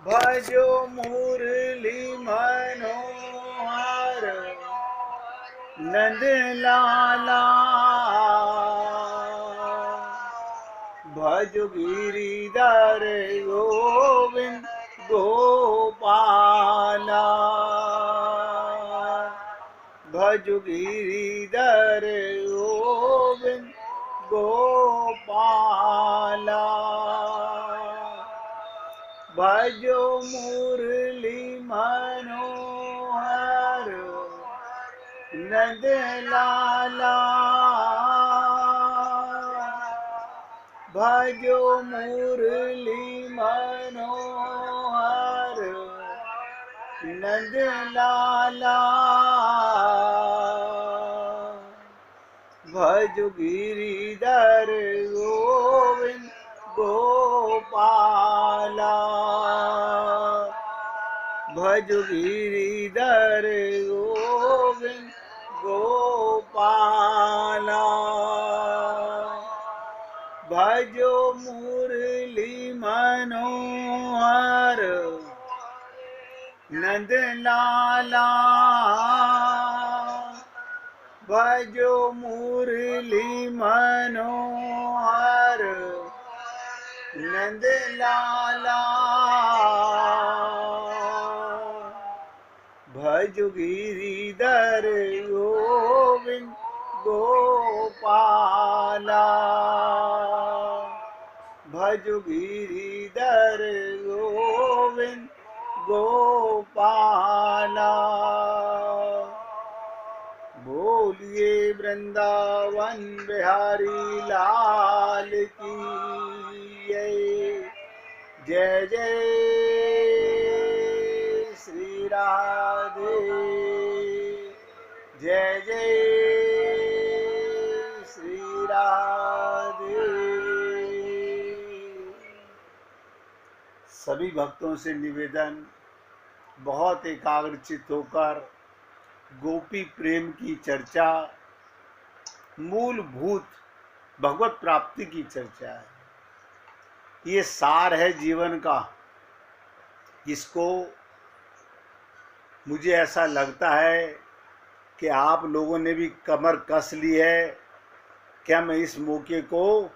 भजो मुरली मनोहर नंद लाला। भज गिरिधर गोविंद गोपाला। भज गिरिधर गोविंद गोपाला। भजो मुरली मनोहर नंद लाला। भजो मुरली मनोहर नंद लाला। भज गिरिधर गोविंद गोपाला। भज गिरिधर गोविंद गोपाला। भजो मुरली मनोहर नंद लाला। भजो मुरली मनोहर नंद लाला। भज गिरिधर गोविंद गोपाला। भज गिरिधर गोविंद गोपाला। बोलिए वृंदावन बिहारी लाल की जय जय श्री राधे। जय जय श्री राधे। सभी भक्तों से निवेदन, बहुत एकाग्रचित होकर गोपी प्रेम की चर्चा, मूलभूत भगवत प्राप्ति की चर्चा है। ये सार है जीवन का। इसको मुझे ऐसा लगता है कि आप लोगों ने भी कमर कस ली है। क्या मैं इस मौके को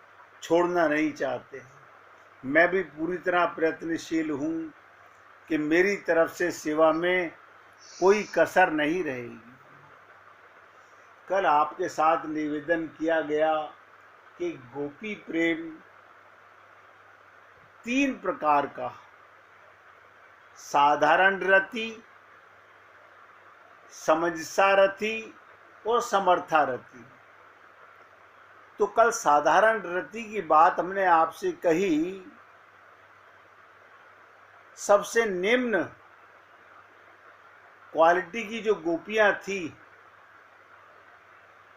छोड़ना नहीं चाहते। मैं भी पूरी तरह प्रयत्नशील हूँ कि मेरी तरफ से सेवा में कोई कसर नहीं रहेगी। कल आपके साथ निवेदन किया गया कि गोपी प्रेम 3 प्रकार का, साधारण रति, समझसा रति और समर्था रति। तो कल साधारण रति की बात हमने आपसे कही। सबसे निम्न क्वालिटी की जो गोपियां थी,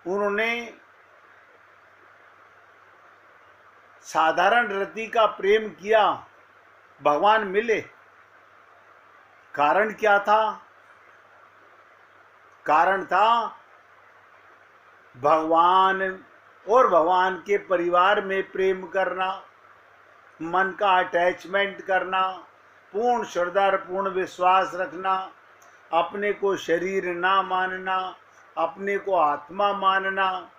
उन्होंने साधारण रति का प्रेम किया, भगवान मिले। कारण क्या था? कारण था भगवान और भगवान के परिवार में प्रेम करना, मन का अटैचमेंट करना, पूर्ण श्रद्धा, पूर्ण विश्वास रखना, अपने को शरीर ना मानना, अपने को आत्मा मानना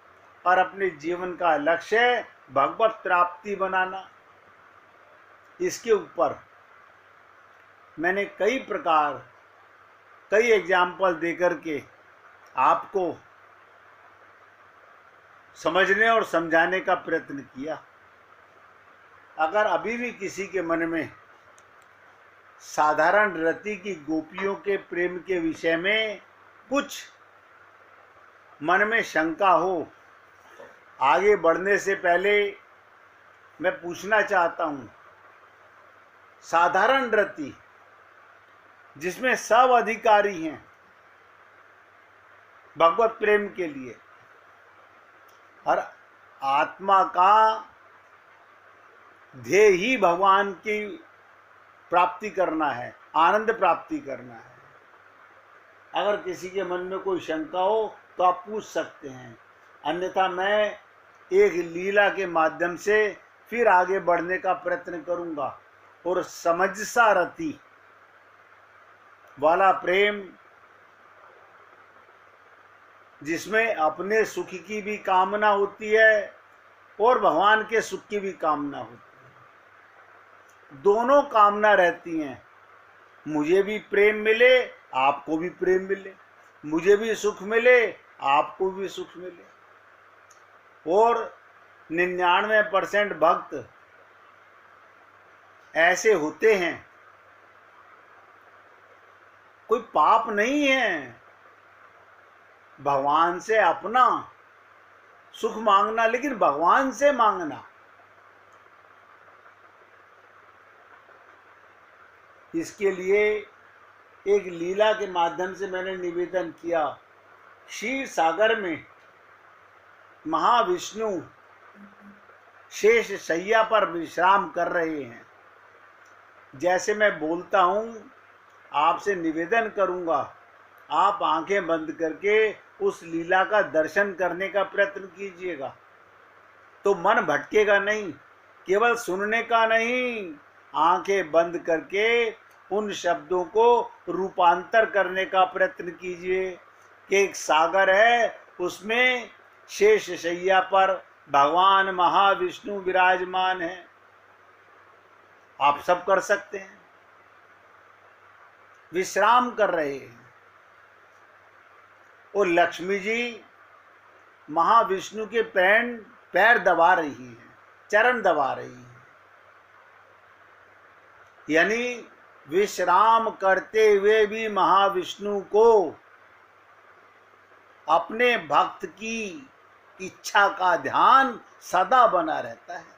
और अपने जीवन का लक्ष्य भगवत प्राप्ति बनाना। इसके ऊपर मैंने कई एग्जाम्पल देकर के आपको समझने और समझाने का प्रयत्न किया। अगर अभी भी किसी के मन में साधारण रति की गोपियों के प्रेम के विषय में कुछ मन में शंका हो, आगे बढ़ने से पहले मैं पूछना चाहता हूँ, साधारण रति जिसमें सब अधिकारी हैं भगवत प्रेम के लिए, और आत्मा का ध्येय ही भगवान की प्राप्ति करना है, आनंद प्राप्ति करना है। अगर किसी के मन में कोई शंका हो तो आप पूछ सकते हैं, अन्यथा मैं एक लीला के माध्यम से फिर आगे बढ़ने का प्रयत्न करूंगा। और समझसा रति वाला प्रेम, जिसमें अपने सुख की भी कामना होती है और भगवान के सुख की भी कामना होती है। दोनों कामना रहती हैं, मुझे भी प्रेम मिले, आपको भी प्रेम मिले, मुझे भी सुख मिले, आपको भी सुख मिले। और 99% भक्त ऐसे होते हैं, कोई पाप नहीं है भगवान से अपना सुख मांगना, लेकिन भगवान से मांगना। इसके लिए एक लीला के माध्यम से मैंने निवेदन किया। क्षीर सागर में महाविष्णु शेष शैया पर विश्राम कर रहे हैं। जैसे मैं बोलता हूं, आपसे निवेदन करूंगा, आप आंखें बंद करके उस लीला का दर्शन करने का प्रयत्न कीजिएगा, तो मन भटकेगा नहीं। केवल सुनने का नहीं, आंखें बंद करके उन शब्दों को रूपांतर करने का प्रयत्न कीजिए कि एक सागर है, उसमें शेष शैया पर भगवान महाविष्णु विराजमान है। आप सब कर सकते हैं, विश्राम कर रहे हैं। और लक्ष्मी जी महाविष्णु के पैर दबा रही हैं, चरण दबा रही हैं, यानी विश्राम करते हुए भी महाविष्णु को अपने भक्त की इच्छा का ध्यान सदा बना रहता है।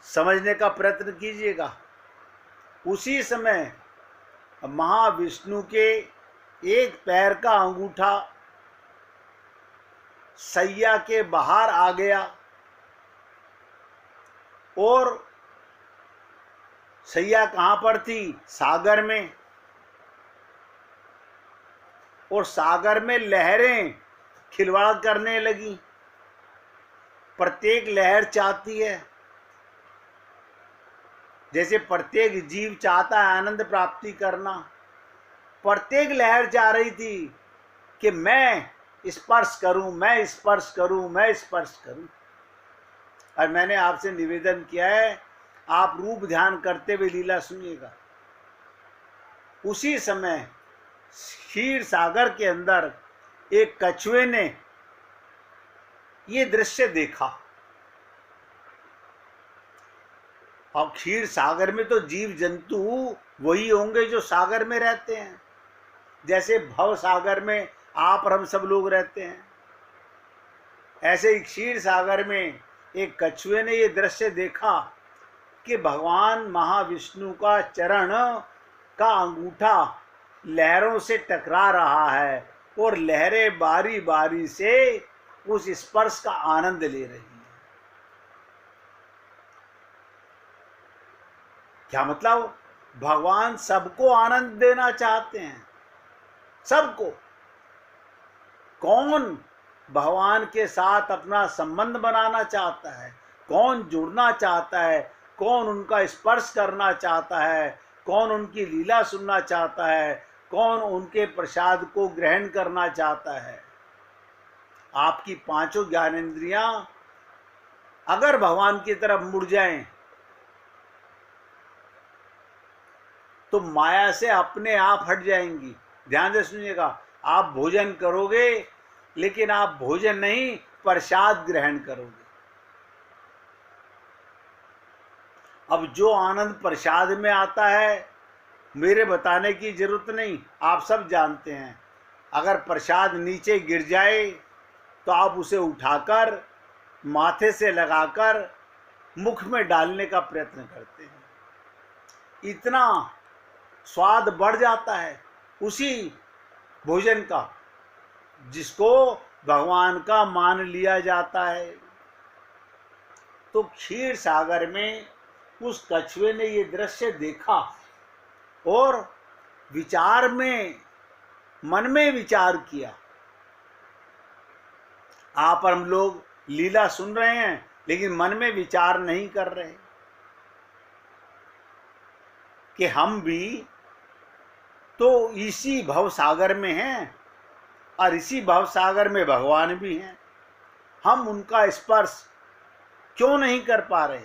समझने का प्रयत्न कीजिएगा। उसी समय महाविष्णु के एक पैर का अंगूठा सैया के बाहर आ गया और सैया कहां पर थी? सागर में। और सागर में लहरें खिलवाड़ करने लगी। प्रत्येक लहर चाहती है, जैसे प्रत्येक जीव चाहता है आनंद प्राप्ति करना, प्रत्येक लहर चाह रही थी कि मैं स्पर्श करूं, मैं स्पर्श करूं, मैं स्पर्श करूं। और मैंने आपसे निवेदन किया है, आप रूप ध्यान करते हुए लीला सुनिएगा। उसी समय क्षीर सागर के अंदर एक कछुए ने ये दृश्य देखा। अब क्षीर सागर में तो जीव जंतु वही होंगे जो सागर में रहते हैं, जैसे भव सागर में आप और हम सब लोग रहते हैं। ऐसे ही क्षीर सागर में एक कछुए ने ये दृश्य देखा कि भगवान महाविष्णु का चरण का अंगूठा लहरों से टकरा रहा है और लहरें बारी बारी से उस स्पर्श का आनंद ले रही हैं। क्या मतलब? भगवान सबको आनंद देना चाहते हैं, सबको। कौन भगवान के साथ अपना संबंध बनाना चाहता है, कौन जुड़ना चाहता है, कौन उनका स्पर्श करना चाहता है, कौन उनकी लीला सुनना चाहता है, कौन उनके प्रसाद को ग्रहण करना चाहता है। आपकी पांचों ज्ञानेंद्रियां अगर भगवान की तरफ मुड़ जाएं तो माया से अपने आप हट जाएंगी। ध्यान से सुनिएगा, आप भोजन करोगे लेकिन आप भोजन नहीं, प्रसाद ग्रहण करोगे। अब जो आनंद प्रसाद में आता है, मेरे बताने की जरूरत नहीं, आप सब जानते हैं। अगर प्रसाद नीचे गिर जाए तो आप उसे उठाकर माथे से लगाकर मुख में डालने का प्रयत्न करते हैं। इतना स्वाद बढ़ जाता है उसी भोजन का जिसको भगवान का मान लिया जाता है। तो क्षीर सागर में उस कछुए ने ये दृश्य देखा और विचार में, मन में विचार किया। आप और हम लोग लीला सुन रहे हैं लेकिन मन में विचार नहीं कर रहे कि हम भी तो इसी भव सागर में हैं और इसी भव सागर में भगवान भी हैं। हम उनका स्पर्श क्यों नहीं कर पा रहे?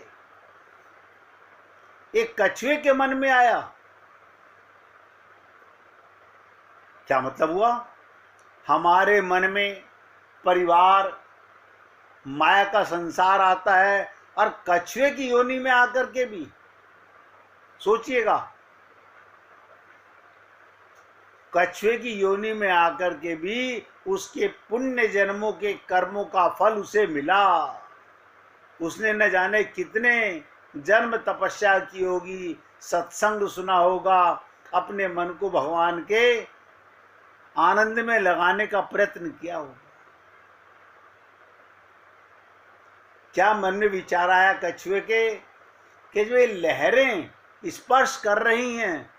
एक कछुए के मन में आया, क्या मतलब हुआ? हमारे मन में परिवार, माया का संसार आता है और कछुए की योनि में आकर के भी सोचिएगा, कछुए की योनि में आकर के भी उसके पुण्य जन्मों के कर्मों का फल उसे मिला। उसने न जाने कितने जन्म तपस्या की होगी, सत्संग सुना होगा, अपने मन को भगवान के आनंद में लगाने का प्रयत्न किया होगा। क्या मन में विचार आया कछुए के कि जो ये लहरें स्पर्श कर रही हैं,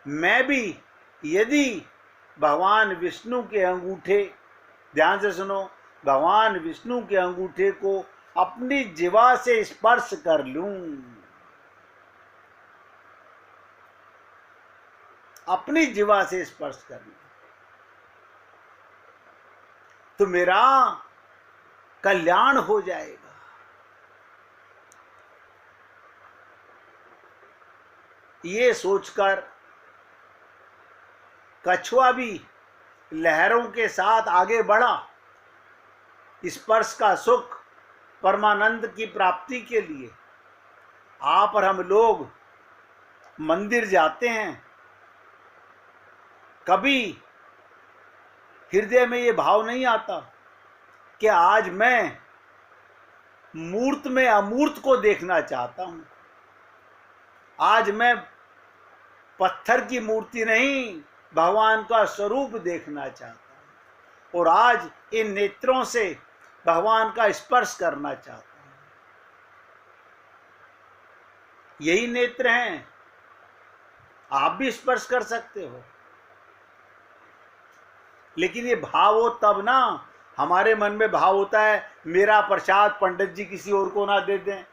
मैं भी यदि भगवान विष्णु के अंगूठे, ध्यान से सुनो, भगवान विष्णु के अंगूठे को अपनी जिह्वा से स्पर्श कर लूं, अपनी जिह्वा से स्पर्श कर लूं, तो मेरा कल्याण हो जाएगा। ये सोचकर कछुआ भी लहरों के साथ आगे बढ़ा, स्पर्श का सुख, परमानंद की प्राप्ति के लिए। आप और हम लोग मंदिर जाते हैं, कभी हृदय में ये भाव नहीं आता कि आज मैं मूर्त में अमूर्त को देखना चाहता हूं, आज मैं पत्थर की मूर्ति नहीं भगवान का स्वरूप देखना चाहता हूं, और आज इन नेत्रों से भगवान का स्पर्श करना चाहता हूं। यही नेत्र हैं, आप भी स्पर्श कर सकते हो, लेकिन ये भाव हो तब ना। हमारे मन में भाव होता है मेरा प्रसाद पंडित जी किसी और को ना दे दें,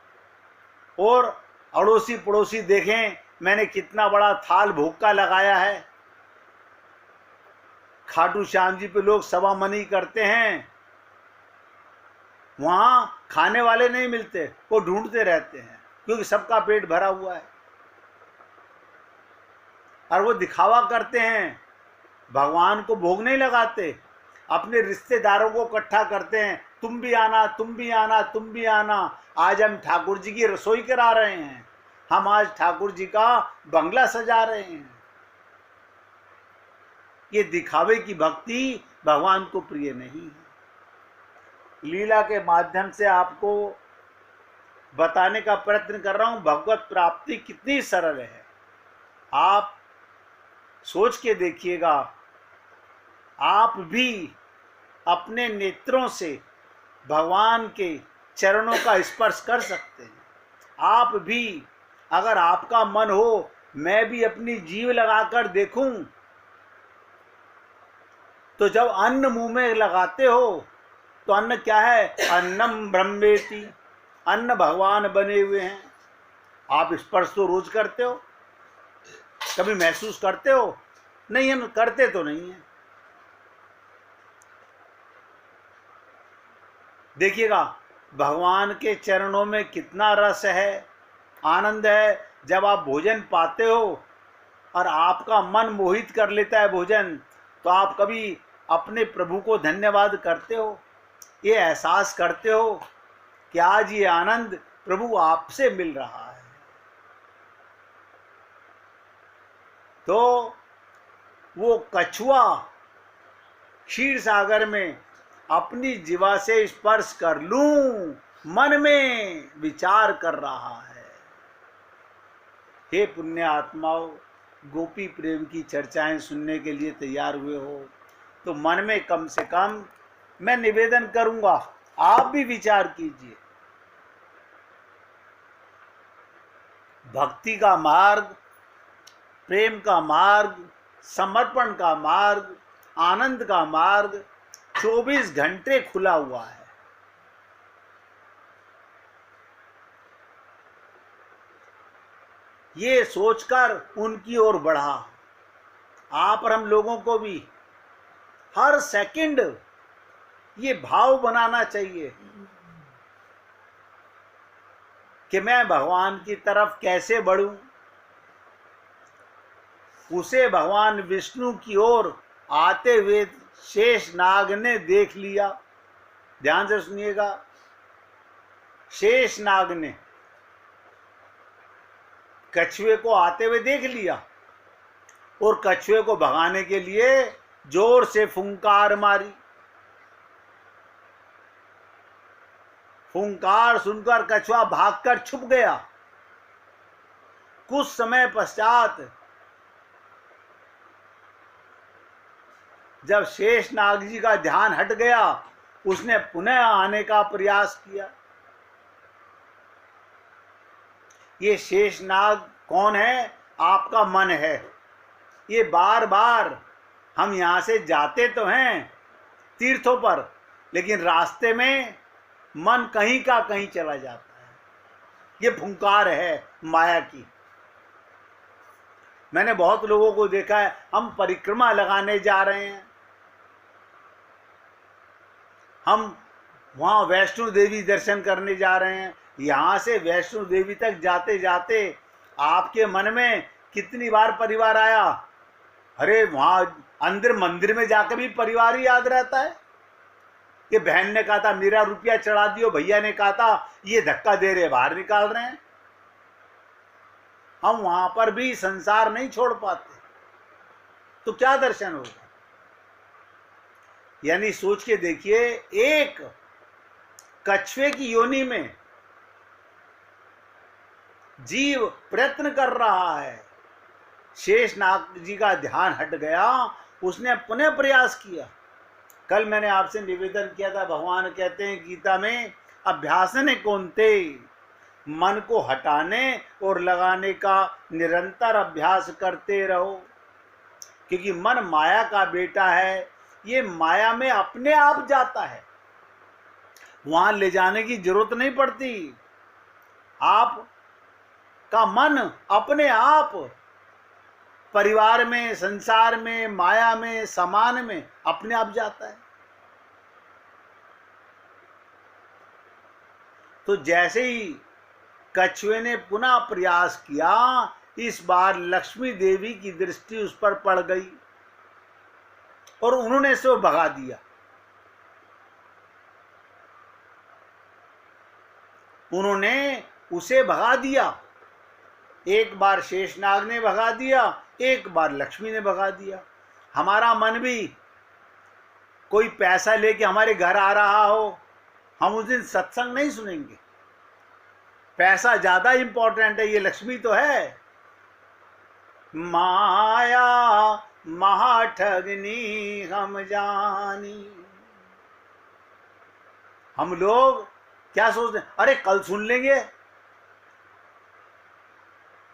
और अड़ोसी पड़ोसी देखें मैंने कितना बड़ा थाल भोग का लगाया है। खाटू श्याम जी पे लोग सवा मनी करते हैं, वहां खाने वाले नहीं मिलते, वो ढूंढते रहते हैं क्योंकि सबका पेट भरा हुआ है, और वो दिखावा करते हैं, भगवान को भोग नहीं लगाते, अपने रिश्तेदारों को इकट्ठा करते हैं, तुम भी आना, तुम भी आना, तुम भी आना, आज हम ठाकुर जी की रसोई करा रहे हैं, हम आज ठाकुर जी का बंगला सजा रहे हैं। ये दिखावे की भक्ति भगवान को प्रिय नहीं है। लीला के माध्यम से आपको बताने का प्रयत्न कर रहा हूं भगवत प्राप्ति कितनी सरल है। आप सोच के देखिएगा, आप भी अपने नेत्रों से भगवान के चरणों का स्पर्श कर सकते हैं। आप भी, अगर आपका मन हो मैं भी अपनी जीभ लगाकर देखूं, तो जब अन्न मुंह में लगाते हो तो अन्न क्या है? अन्नम ब्रह्मेति, अन्न भगवान बने हुए हैं। आप स्पर्श तो रोज करते हो, कभी महसूस करते हो? नहीं, हम करते तो नहीं है। देखिएगा भगवान के चरणों में कितना रस है, आनंद है। जब आप भोजन पाते हो और आपका मन मोहित कर लेता है भोजन, तो आप कभी अपने प्रभु को धन्यवाद करते हो, ये एहसास करते हो कि आज ये आनंद प्रभु आपसे मिल रहा है। तो वो कछुआ क्षीर सागर में अपनी जीवा से स्पर्श कर लूं मन में विचार कर रहा है। हे पुण्य आत्माओं, गोपी प्रेम की चर्चाएं सुनने के लिए तैयार हुए हो तो मन में कम से कम मैं निवेदन करूंगा, आप भी विचार कीजिए। भक्ति का मार्ग, प्रेम का मार्ग, समर्पण का मार्ग, आनंद का मार्ग 24 घंटे खुला हुआ है। ये सोचकर उनकी ओर बढ़ा। आप और हम लोगों को भी हर सेकंड ये भाव बनाना चाहिए कि मैं भगवान की तरफ कैसे बढ़ूं। उसे भगवान विष्णु की ओर आते हुए शेष नाग ने देख लिया। ध्यान से सुनिएगा, शेष नाग ने कछुए को आते हुए देख लिया और कछुए को भगाने के लिए जोर से फुंकार मारी। फुंकार सुनकर कछुआ भागकर छुप गया। कुछ समय पश्चात जब शेष नाग जी का ध्यान हट गया, उसने पुनः आने का प्रयास किया। ये शेष नाग कौन है? आपका मन है। ये बार बार हम यहां से जाते तो हैं तीर्थों पर, लेकिन रास्ते में मन कहीं का कहीं चला जाता है। ये फुंकार है माया की। मैंने बहुत लोगों को देखा है, हम परिक्रमा लगाने जा रहे हैं, हम वहाँ वैष्णो देवी दर्शन करने जा रहे हैं। यहाँ से वैष्णो देवी तक जाते जाते आपके मन में कितनी बार परिवार आया? अरे वहाँ अंदर मंदिर में जाकर भी परिवार ही याद रहता है। कि बहन ने कहा था मेरा रुपया चढ़ा दियो, भैया ने कहा था ये धक्का दे रहे बाहर निकाल रहे हैं। हम वहां पर भी संसार नहीं छोड़ पाते, तो क्या दर्शन होगा? यानी सोच के देखिए, एक कछुए की योनि में जीव प्रयत्न कर रहा है। शेषनाग जी का ध्यान हट गया, उसने पुनः प्रयास किया। कल मैंने आपसे निवेदन किया था, भगवान कहते हैं गीता में, अभ्यासने कौन्ते, मन को हटाने और लगाने का निरंतर अभ्यास करते रहो। क्योंकि मन माया का बेटा है, ये माया में अपने आप जाता है, वहां ले जाने की जरूरत नहीं पड़ती। आप का मन अपने आप परिवार में, संसार में, माया में, समान में अपने आप जाता है। तो जैसे ही कछुए ने पुनः प्रयास किया, इस बार लक्ष्मी देवी की दृष्टि उस पर पड़ गई और उन्होंने इसे भगा दिया। उन्होंने उसे भगा दिया। एक बार शेषनाग ने भगा दिया, एक बार लक्ष्मी ने भगा दिया। हमारा मन भी कोई पैसा लेके हमारे घर आ रहा हो, हम उस दिन सत्संग नहीं सुनेंगे। पैसा ज्यादा इंपॉर्टेंट है, ये लक्ष्मी तो है। माया महाठगनी हम जानी। हम लोग क्या सोचते हैं? अरे कल सुन लेंगे।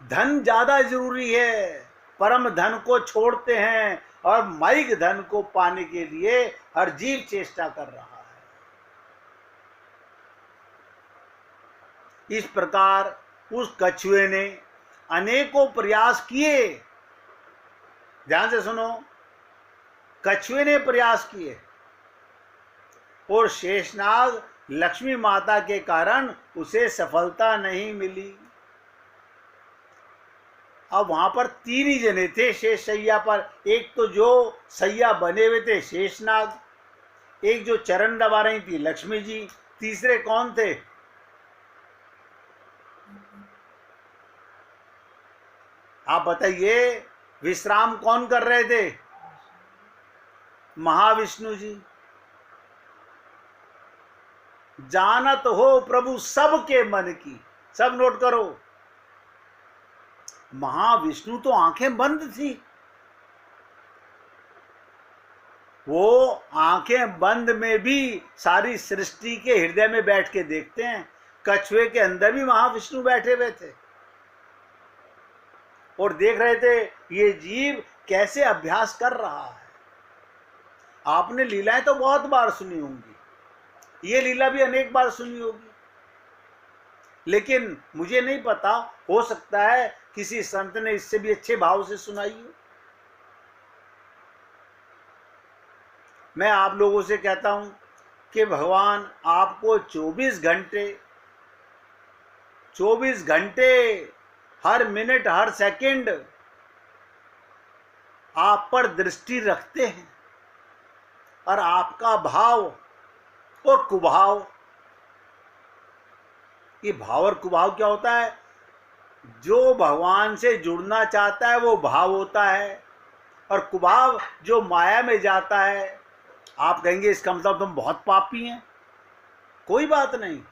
धन ज्यादा जरूरी है, परम धन को छोड़ते हैं और माइक धन को पाने के लिए हर जीव चेष्टा कर रहा है। इस प्रकार उस कछुए ने अनेकों प्रयास किए। ध्यान से सुनो, कछुए ने प्रयास किए और शेषनाग लक्ष्मी माता के कारण उसे सफलता नहीं मिली। अब वहां पर तीन ही जने थे शेष सैया पर। एक तो जो सैया बने हुए थे शेषनाग, एक जो चरण दबा रही थी लक्ष्मी जी, तीसरे कौन थे? आप बताइए, विश्राम कौन कर रहे थे? महाविष्णु जी। जानत हो प्रभु सबके मन की। सब नोट करो, महाविष्णु तो आंखें बंद थी। वो आंखें बंद में भी सारी सृष्टि के हृदय में बैठ के देखते हैं। कछुए के अंदर भी महाविष्णु बैठे हुए थे और देख रहे थे ये जीव कैसे अभ्यास कर रहा है। आपने लीलाएं तो बहुत बार सुनी होंगी, ये लीला भी अनेक बार सुनी होगी, लेकिन मुझे नहीं पता, हो सकता है किसी संत ने इससे भी अच्छे भाव से सुनाई हो? मैं आप लोगों से कहता हूं कि भगवान आपको 24 घंटे हर मिनट हर सेकंड आप पर दृष्टि रखते हैं, और आपका भाव और कुभाव, ये भाव और कुभाव क्या होता है? जो भगवान से जुड़ना चाहता है वो भाव होता है, और कुभाव जो माया में जाता है। आप कहेंगे इसका मतलब तुम बहुत पापी हैं। कोई बात नहीं,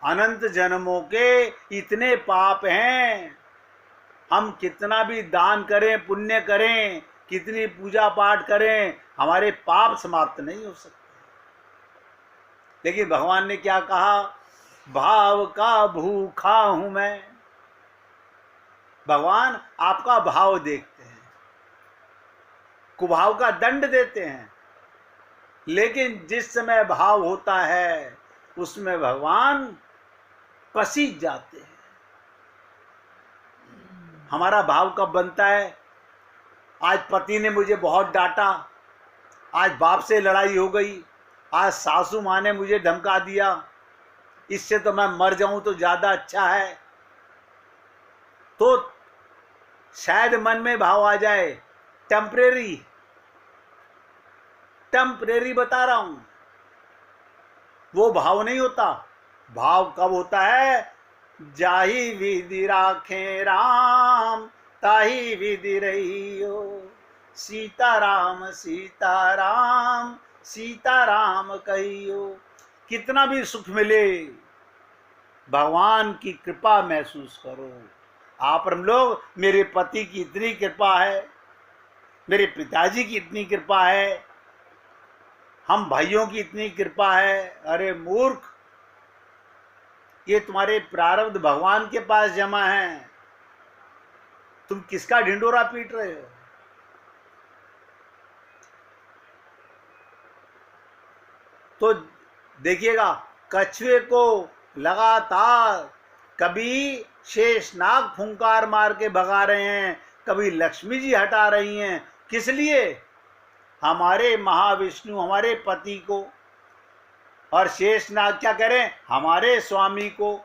अनंत जन्मों के इतने पाप हैं, हम कितना भी दान करें, पुण्य करें, कितनी पूजा पाठ करें, हमारे पाप समाप्त नहीं हो सकते। लेकिन भगवान ने क्या कहा? भाव का भूखा हूं मैं। भगवान आपका भाव देखते हैं, कुभाव का दंड देते हैं, लेकिन जिस समय भाव होता है उसमें भगवान पसीज जाते हैं। हमारा भाव कब बनता है? आज पति ने मुझे बहुत डांटा, आज बाप से लड़ाई हो गई, आज सासू माँ ने मुझे धमका दिया, इससे तो मैं मर जाऊं तो ज्यादा अच्छा है। तो शायद मन में भाव आ जाए, टेम्परेरी बता रहा हूं, वो भाव नहीं होता। भाव कब होता है? जाही विधि राखे राम, ताही विधि रहियो, सीताराम सीताराम सीताराम कहियो। कितना भी सुख मिले, भगवान की कृपा महसूस करो। आप हम लोग, मेरे पति की इतनी कृपा है, मेरे पिताजी की इतनी कृपा है, हम भाइयों की इतनी कृपा है। अरे मूर्ख, ये तुम्हारे प्रारब्ध भगवान के पास जमा है, तुम किसका ढिंडोरा पीट रहे हो? तो देखिएगा, कछुए को लगातार कभी शेषनाग फुंकार मार के भगा रहे हैं, कभी लक्ष्मी जी हटा रही हैं। किस लिए? हमारे महाविष्णु, हमारे पति को, और शेषनाग क्या करें? हमारे स्वामी को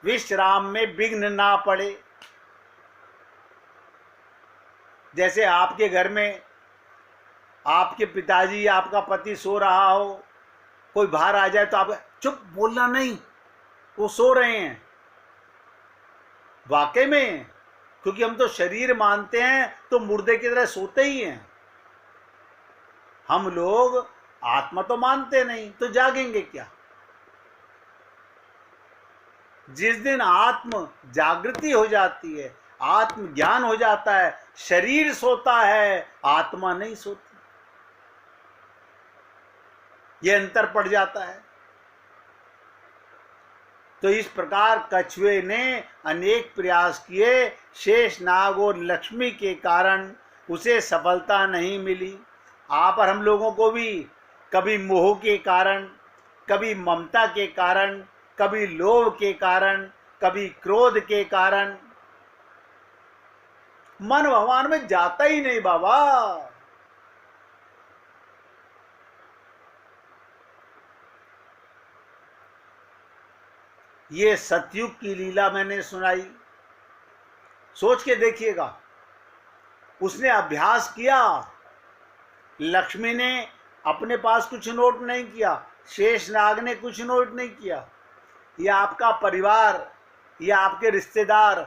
विश्राम में विघ्न ना पड़े। जैसे आपके घर में आपके पिताजी, आपका पति सो रहा हो, कोई बाहर आ जाए तो आप चुप, बोलना नहीं, वो सो रहे हैं। वाकई में, क्योंकि हम तो शरीर मानते हैं तो मुर्दे की तरह सोते ही हैं। हम लोग आत्मा तो मानते नहीं, तो जागेंगे क्या? जिस दिन आत्म जागृति हो जाती है, आत्म ज्ञान हो जाता है, शरीर सोता है, आत्मा नहीं सोती। ये अंतर पड़ जाता है। तो इस प्रकार कछुए ने अनेक प्रयास किए, शेषनाग और लक्ष्मी के कारण उसे सफलता नहीं मिली। आप और हम लोगों को भी कभी मोह के कारण, कभी ममता के कारण, कभी लोभ के कारण, कभी क्रोध के कारण मन भगवान में जाता ही नहीं बाबा। ये सतयुग की लीला मैंने सुनाई, सोच के देखिएगा। उसने अभ्यास किया, लक्ष्मी ने अपने पास कुछ नोट नहीं किया, शेषनाग ने कुछ नोट नहीं किया। या आपका परिवार, या आपके रिश्तेदार,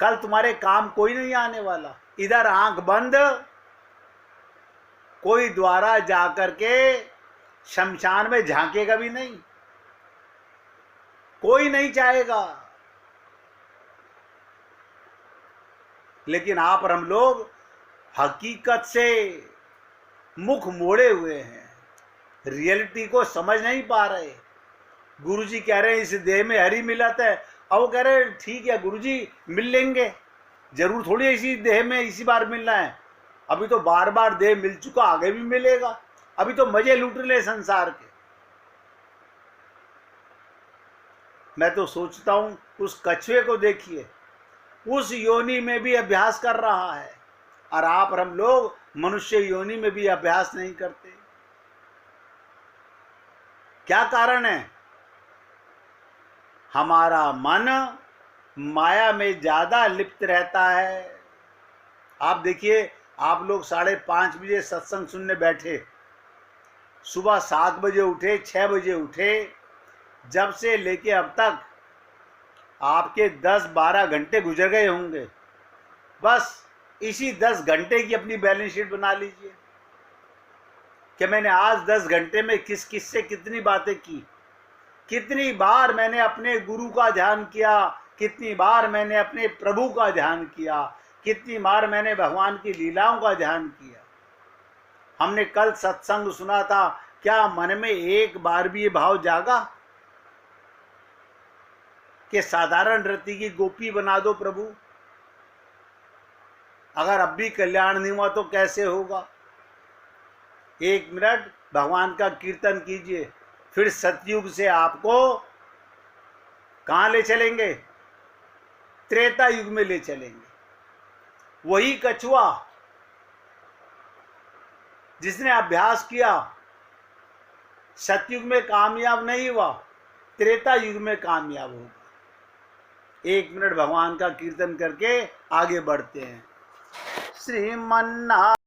कल तुम्हारे काम कोई नहीं आने वाला। इधर आंख बंद, कोई द्वारा जाकर के शमशान में झांकेगा भी नहीं, कोई नहीं चाहेगा। लेकिन आप और हम लोग हकीकत से मुख मोड़े हुए हैं, रियलिटी को समझ नहीं पा रहे। गुरुजी कह रहे हैं इस देह में हरि मिलत है, अब वो कह रहे हैं ठीक है गुरुजी मिल लेंगे, जरूर थोड़ी इसी देह में इसी बार मिलना है। अभी तो बार बार देह मिल चुका, आगे भी मिलेगा, अभी तो मजे लूट ले संसार के। मैं तो सोचता हूँ उस कछुए को देखिए, उस योनि में भी अभ्यास कर रहा है, और आप और हम लोग मनुष्य योनि में भी अभ्यास नहीं करते। क्या कारण है? हमारा मन माया में ज्यादा लिप्त रहता है। आप देखिए, आप लोग 5:30 बजे सत्संग सुनने बैठे, सुबह 7 बजे उठे, 6 बजे उठे, जब से लेके अब तक आपके 10-12 घंटे गुजर गए होंगे। बस इसी 10 घंटे की अपनी बैलेंस शीट बना लीजिए कि मैंने आज 10 घंटे में किस किस से कितनी बातें की, कितनी बार मैंने अपने गुरु का ध्यान किया, कितनी बार मैंने अपने प्रभु का ध्यान किया, कितनी बार मैंने भगवान की लीलाओं का ध्यान किया। हमने कल सत्संग सुना था, क्या मन में एक बार भी ये भाव जागा कि साधारण रति की गोपी बना दो प्रभु? अगर अब भी कल्याण नहीं हुआ तो कैसे होगा? 1 मिनट भगवान का कीर्तन कीजिए, फिर सतयुग से आपको कहाँ ले चलेंगे? त्रेता युग में ले चलेंगे। वही कछुआ जिसने अभ्यास किया, सतयुग में कामयाब नहीं हुआ, त्रेता युग में कामयाब होगा। 1 मिनट भगवान का कीर्तन करके आगे बढ़ते हैं। श्रीमन्नारायण।